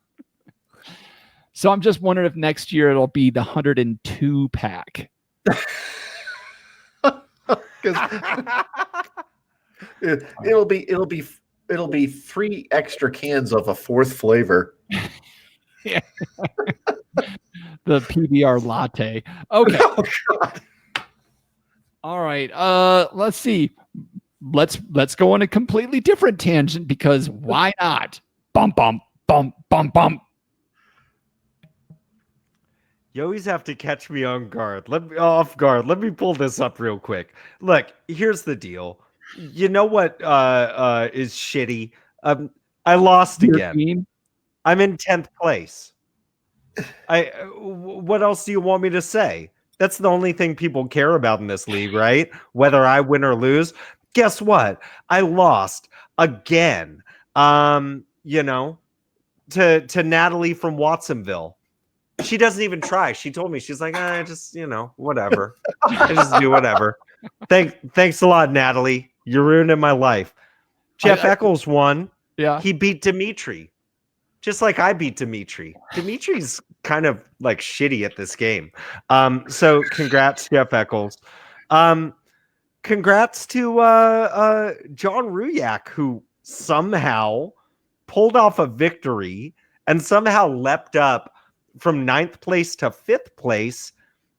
So I'm just wondering if next year it'll be the 102 pack. It'll be 3 extra cans of a 4th flavor. Yeah. The PBR latte. Okay. Oh, God. All right. Let's see. let's go on a completely different tangent because why not? Bump, bump, bump, bump, bump. You always have to catch me on guard. Off guard. Let me pull this up real quick. Look, here's the deal. You know what is shitty? I lost Your again. team? I'm in 10th place. What else do you want me to say? That's the only thing people care about in this league, right? Whether I win or lose. Guess what? I lost again. You know, to Natalie from Watsonville. She doesn't even try. She told me, she's like, I just, whatever. I just do whatever. Thanks a lot, Natalie. You're ruining my life. Jeff Eccles won. Yeah. He beat Dimitri. Just like I beat Dimitri. Dimitri's kind of like shitty at this game. So congrats, Jeff Eccles. Congrats to John Ruyak, who somehow pulled off a victory and somehow leapt up from 9th place to 5th place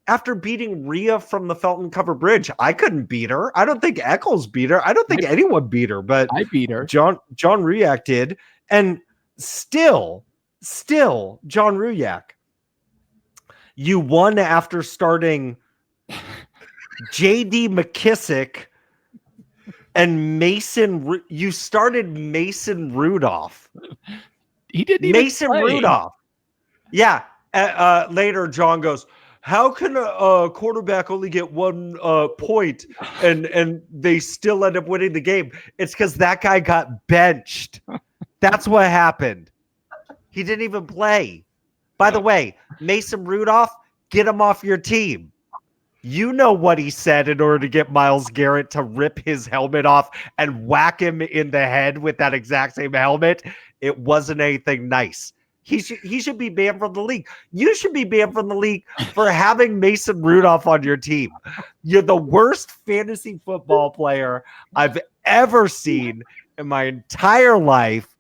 after beating Rhea from the Felton Cover Bridge. I couldn't beat her. I don't think Eccles beat her. I don't think anyone beat her, but I beat her. John Ruyak did. And still, John Ruyak, you won after starting JD McKissick and Mason. You started Mason Rudolph. He didn't even Mason play. Rudolph. Yeah. Later, John goes, how can a quarterback only get 1 point and they still end up winning the game? It's because that guy got benched. That's what happened. He didn't even play. By the way, Mason Rudolph, get him off your team. You know what he said in order to get Myles Garrett to rip his helmet off and whack him in the head with that exact same helmet. It wasn't anything nice. He should be banned from the league. You should be banned from the league for having Mason Rudolph on your team. You're the worst fantasy football player I've ever seen in my entire life.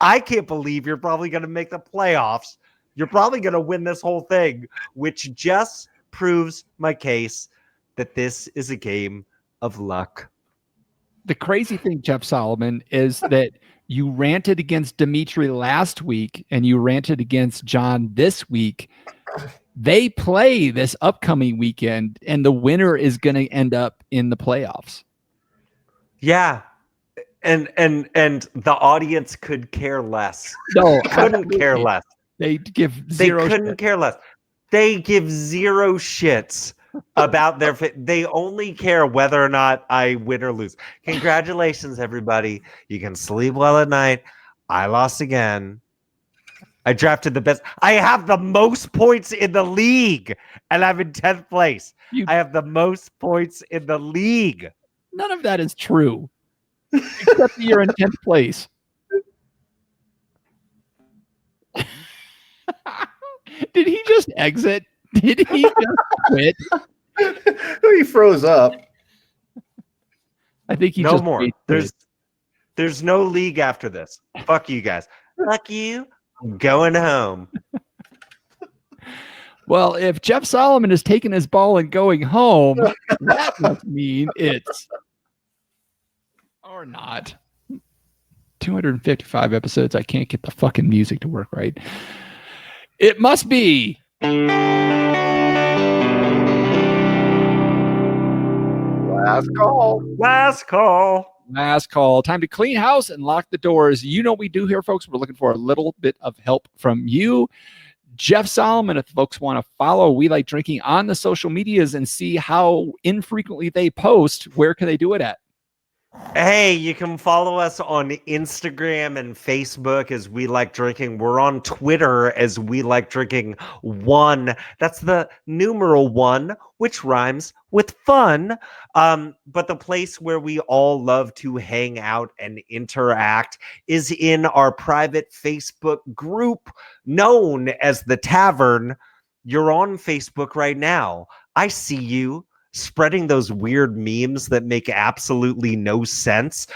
I can't believe you're probably going to make the playoffs. You're probably going to win this whole thing, which just proves my case that this is a game of luck. The crazy thing, Jeff Solomon, is that you ranted against Dimitri last week and you ranted against John this week. They play this upcoming weekend and the winner is going to end up in the playoffs. Yeah. And the audience could care less. No, couldn't care less. They give zero. They couldn't care less. They give zero shits about their fit. They only care whether or not I win or lose. Congratulations, everybody. You can sleep well at night. I lost again. I drafted the best. I have the most points in the league, and I'm in 10th place. I have the most points in the league. None of that is true, except that you're in 10th place. Did he just exit? Did he just quit? He froze up. I think he no just more. There's no league after this. Fuck you guys. Fuck you. I'm going home. Well, if Jeff Solomon is taking his ball and going home, that must mean it's or not. 255 episodes. I can't get the fucking music to work right. It must be. Last call. Last call. Last call. Time to clean house and lock the doors. You know what we do here, folks. We're looking for a little bit of help from you. Jeff Solomon, if folks want to follow We Like Drinking on the social medias and see how infrequently they post, where can they do it at? Hey, you can follow us on Instagram and Facebook as We Like Drinking. We're on Twitter as We Like Drinking 1. That's the numeral 1, which rhymes with fun. But the place where we all love to hang out and interact is in our private Facebook group known as The Tavern. You're on Facebook right now. I see you spreading those weird memes that make absolutely no sense.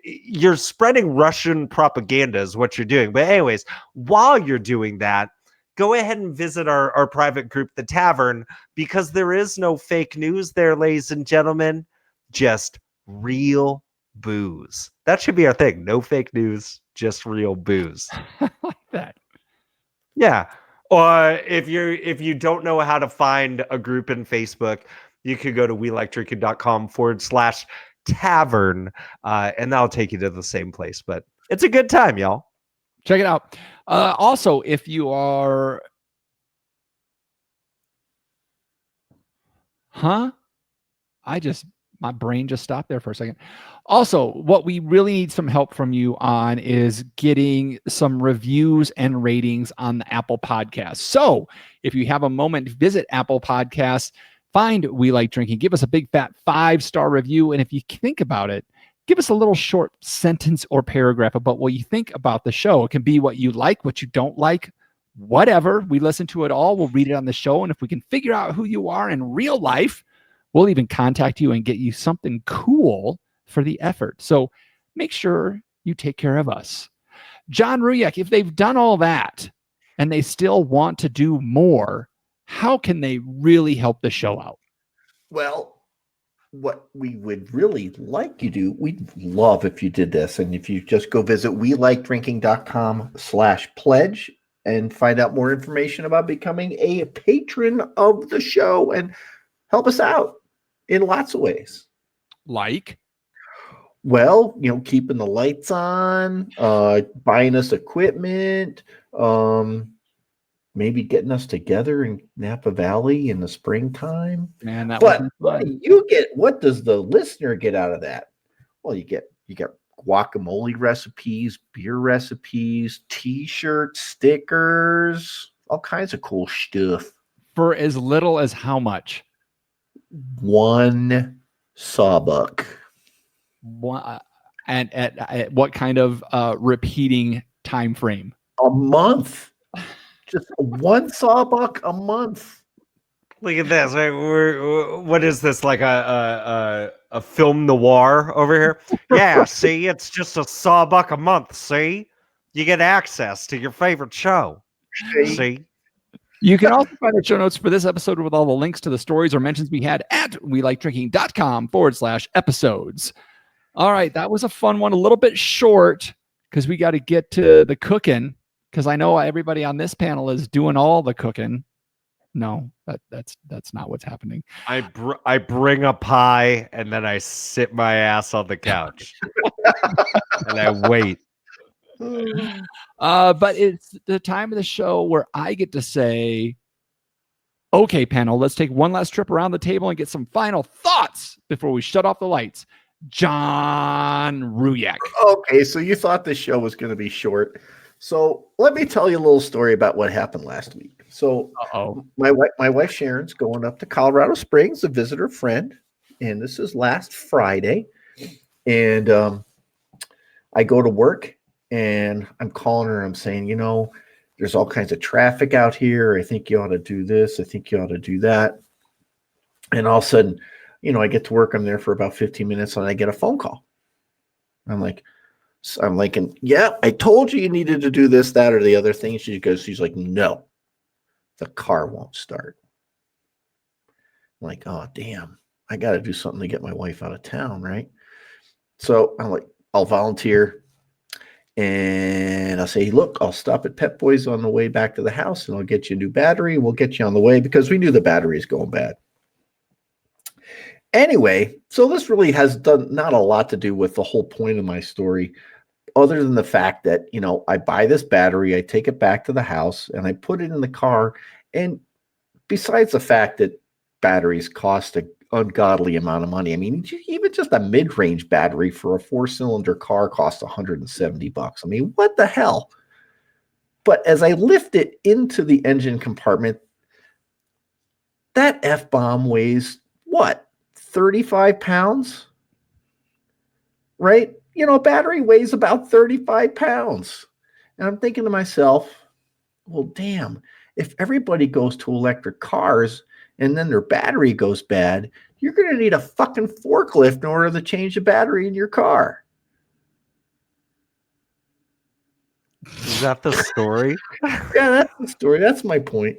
You're spreading Russian propaganda is what you're doing. But anyways, while you're doing that, go ahead and visit our private group, The Tavern, because there is no fake news there, ladies and gentlemen. Just real booze. That should be our thing. No fake news, just real booze. Like that. Yeah. Or if you don't know how to find a group in Facebook, you could go to welikedrinking.com/tavern, and that'll take you to the same place. But it's a good time, y'all. Check it out. Also, if you are, my brain just stopped there for a second. Also, what we really need some help from you on is getting some reviews and ratings on the Apple Podcast. So if you have a moment, visit Apple Podcasts, find We Like Drinking, give us a big fat 5-star review. And if you think about it, give us a little short sentence or paragraph about what you think about the show. It can be what you like, what you don't like, whatever. We listen to it all. We'll read it on the show. And if we can figure out who you are in real life, we'll even contact you and get you something cool for the effort. So make sure you take care of us. John Ruyak, if they've done all that and they still want to do more, how can they really help the show out? Well, what we would really like you to do, we'd love if you did this. And if you just go visit welikedrinking.com/pledge and find out more information about becoming a patron of the show and help us out in lots of ways. Like? Well, keeping the lights on, buying us equipment, maybe getting us together in Napa Valley in the springtime. Man, that But was what fun. do you get? What does the listener get out of that? Well, you get guacamole recipes, beer recipes, T-shirts, stickers, all kinds of cool stuff. For as little as how much? One sawbuck. And at what kind of repeating time frame? A month. Just one sawbuck a month. Look at this. What is this, like a film noir over here? Yeah, see, it's just a sawbuck a month. See, you get access to your favorite show. See, You can also find the show notes for this episode with all the links to the stories or mentions we had at welikedrinking.com/episodes. All right, that was a fun one, a little bit short because we got to get to the cooking, because I know everybody on this panel is doing all the cooking. No, that's not what's happening. I bring a pie and then I sit my ass on the couch and I wait. But it's the time of the show where I get to say, okay, panel, let's take one last trip around the table and get some final thoughts before we shut off the lights. John Ruyak. Okay, so you thought this show was going to be short. So let me tell you a little story about what happened last week. So my wife Sharon's going up to Colorado Springs to visit her friend, and this is last Friday. And I go to work, and I'm calling her. I'm saying, there's all kinds of traffic out here. I think you ought to do this. I think you ought to do that. And all of a sudden, I get to work. I'm there for about 15 minutes, and I get a phone call. I'm like, yeah, I told you needed to do this, that, or the other thing. She's like, no, the car won't start. I'm like, oh, damn, I got to do something to get my wife out of town, right? So I'm like, I'll volunteer. And I'll say, look, I'll stop at Pep Boys on the way back to the house, and I'll get you a new battery. We'll get you on the way, because we knew the battery is going bad. Anyway, so this really has done not a lot to do with the whole point of my story, other than the fact that, I buy this battery, I take it back to the house, and I put it in the car. And besides the fact that batteries cost an ungodly amount of money, I mean, even just a mid-range battery for a 4-cylinder car costs $170. I mean, what the hell? But as I lift it into the engine compartment, that F-bomb weighs what? 35 pounds, right? A battery weighs about 35 pounds. And I'm thinking to myself, well, damn, if everybody goes to electric cars and then their battery goes bad, you're going to need a fucking forklift in order to change the battery in your car. Is that the story? Yeah, that's the story. That's my point.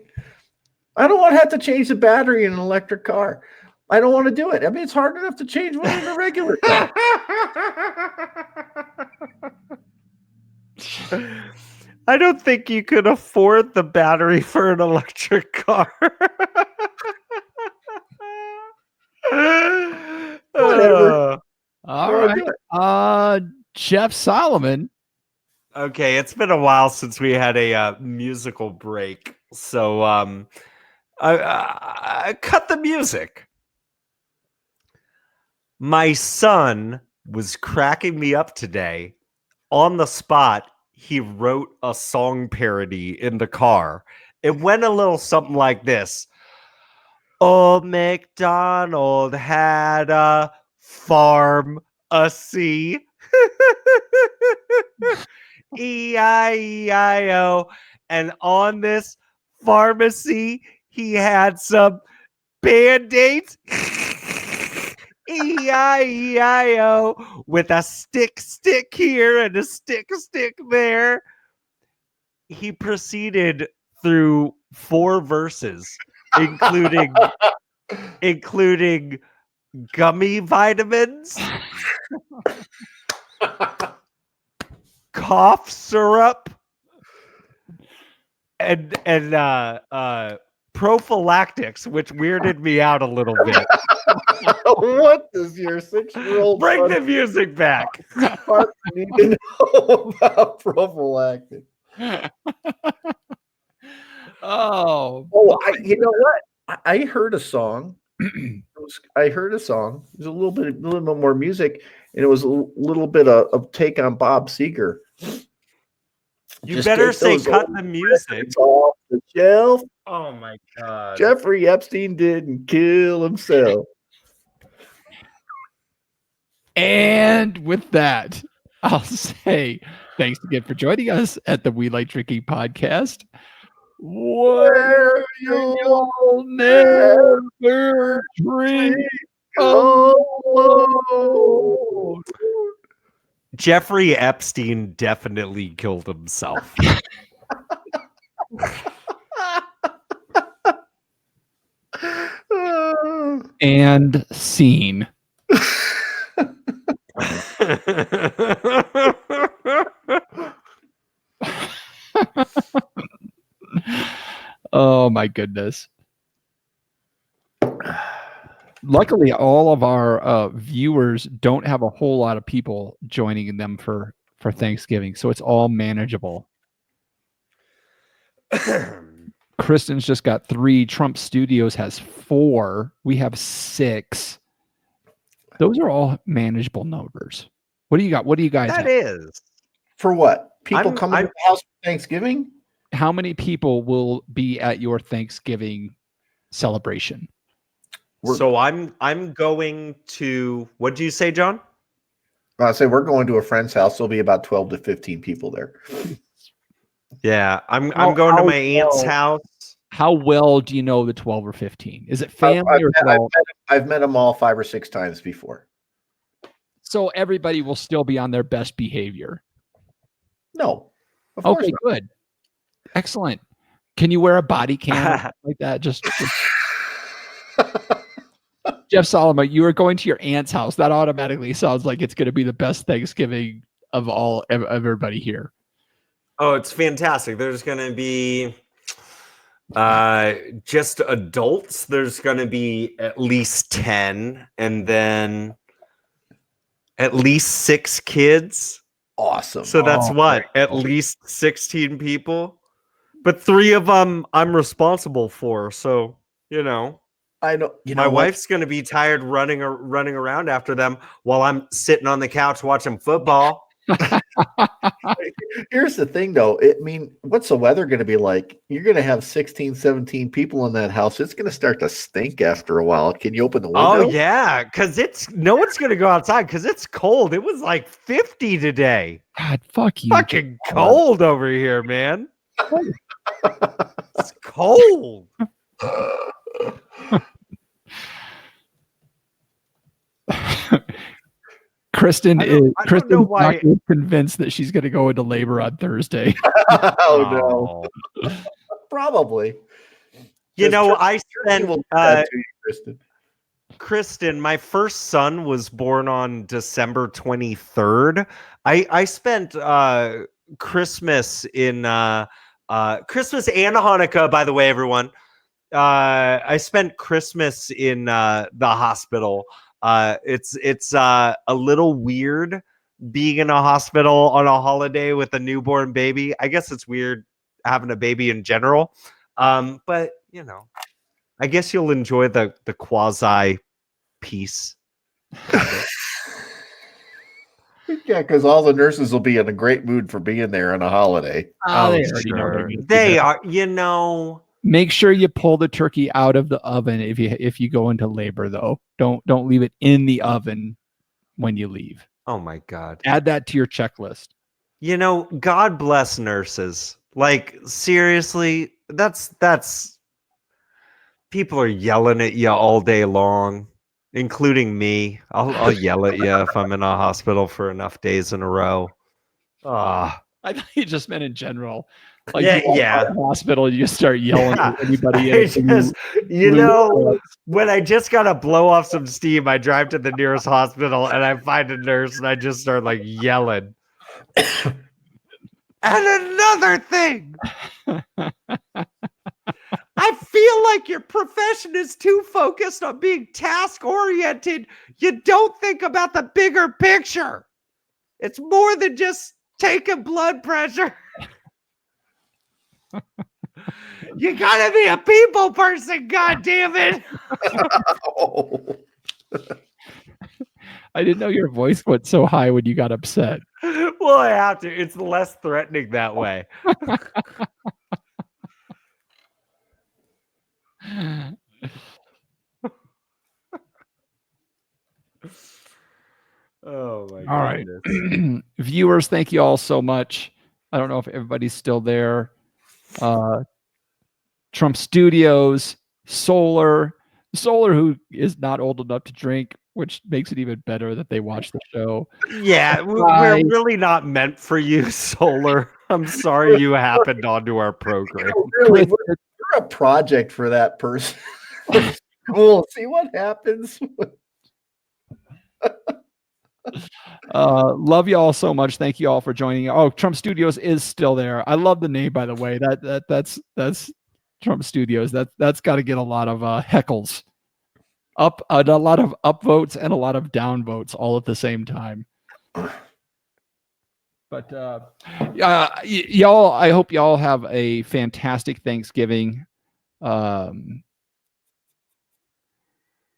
I don't want to have to change the battery in an electric car. I don't want to do it. I mean, it's hard enough to change one in a regular car. I don't think you could afford the battery for an electric car. Whatever. All Well, right. do it. Jeff Solomon. Okay, it's been a while since we had a musical break, so I cut the music. My son was cracking me up today. On the spot, he wrote a song parody in the car. It went a little something like this. Old MacDonald had a farm, a sea. E-I-E-I-O. And on this pharmacy, he had some Band-Aids. E-I-E-I-O. With a stick here and a stick there. He proceeded through 4 verses, including gummy vitamins, cough syrup, and prophylactics, which weirded me out a little bit. What does your 6-year-old Bring the music back. need to know about prophylactic? Oh, You know what? I heard a song. I heard a song. There's a little bit more music, and it was a little bit of take on Bob Seger. You Just better take say those cut old the music. records off the shelf. Oh my god. Jeffrey Epstein didn't kill himself. and with that, I'll say thanks again for joining us at the We Like Drinking podcast. Where you'll never drink alone. Jeffrey Epstein definitely killed himself. And scene. Oh my goodness. Luckily, all of our viewers don't have a whole lot of people joining them for Thanksgiving, so it's all manageable. Kristen's just got 3. Trump Studios has 4. We have 6. Those are all manageable numbers. What do you got? What do you guys That have? is. For what? People I'm- coming to the house for Thanksgiving? How many people will be at your Thanksgiving celebration? So I'm going to, what do you say, John? I say we're going to a friend's house. There'll be about 12 to 15 people there. Yeah, I'm How- going to how my aunt's well- house. How well do you know the 12 or 15? Is it family or 12? I've met them all 5 or 6 times before. So everybody will still be on their best behavior. No. Of course Okay, not. good. Excellent. Can you wear a body cam like that? Just Jeff Solomon, you are going to your aunt's house. That automatically sounds like it's going to be the best Thanksgiving of everybody here. Oh, it's fantastic. There's going to be just adults. There's going to be at least 10, and then at least 6 kids. Awesome. So that's Oh, what? At least 16 people. But 3 of them I'm responsible for. So, you know, I know. You my know what? wife's going to be tired running around after them while I'm sitting on the couch watching football. Here's the thing, though. What's the weather going to be like? You're going to have 16, 17 people in that house. It's going to start to stink after a while. Can you open the window? Oh, yeah, because no one's going to go outside because it's cold. It was like 50 today. God, fuck you. Fucking cold over here, man. It's cold. Kristen I don't know Kristen's why- not convinced that she's going to go into labor on Thursday. Oh, no. Probably. You Just know, Turkey I spent will do that to you, Kristen. Kristen, my first son was born on December 23rd. I spent Christmas in Christmas and Hanukkah, by the way, everyone. I spent Christmas in the hospital. It's a little weird being in a hospital on a holiday with a newborn baby. I guess it's weird having a baby in general. But you know, I guess you'll enjoy the quasi peace. Yeah, because all the nurses will be in a great mood for being there on a holiday. They already know they're gonna be They there. are, you know. Make sure you pull the turkey out of the oven if you go into labor, though. Don't leave it in the oven when you leave. Oh my God. Add that to your checklist. You know, God bless nurses. Like, seriously, that's people are yelling at you all day long, including me. I'll yell at you if I'm in a hospital for enough days in a row. Ah, I thought you just meant in general. Like Yeah, you walk yeah. out of the hospital, you just start yelling Yeah. at anybody. I in just, you blue know, shorts. when I just gotta blow off some steam, I drive to the nearest hospital and I find a nurse and I just start like yelling. And another thing, I feel like your profession is too focused on being task oriented. You don't think about the bigger picture. It's more than just taking blood pressure. You gotta be a people person, god damn it. Oh. I didn't know your voice went so high when you got upset. Well, I have to. It's less threatening that way. Oh my All right. goodness. Viewers, thank you all so much. I don't know if everybody's still there. Trump Studios, Solar, who is not old enough to drink, which makes it even better that they watch the show. Yeah, we're really not meant for you, Solar. I'm sorry you happened onto our program. Really, we're a project for that person. Cool. See what happens. Love you all so much. Thank you all for joining. Oh, Trump Studios is still there. I love the name, by the way. That's Trump Studios. That's got to get a lot of heckles, a lot of upvotes and a lot of downvotes all at the same time. But y'all, I hope y'all have a fantastic Thanksgiving. All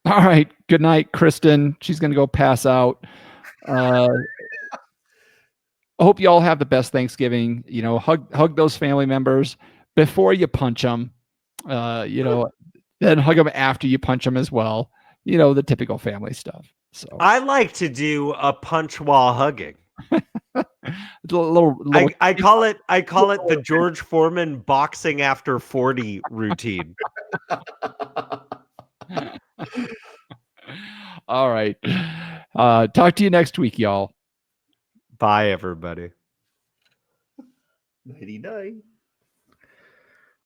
right. Good night, Kristen. She's gonna go pass out. I hope you all have the best Thanksgiving. You know, hug those family members before you punch them. You know, then hug them after you punch them as well. You know, the typical family stuff. So I like to do a punch while hugging. little I call it the George Foreman boxing after 40 routine. All right. Talk to you next week, y'all. Bye, everybody. Nighty night.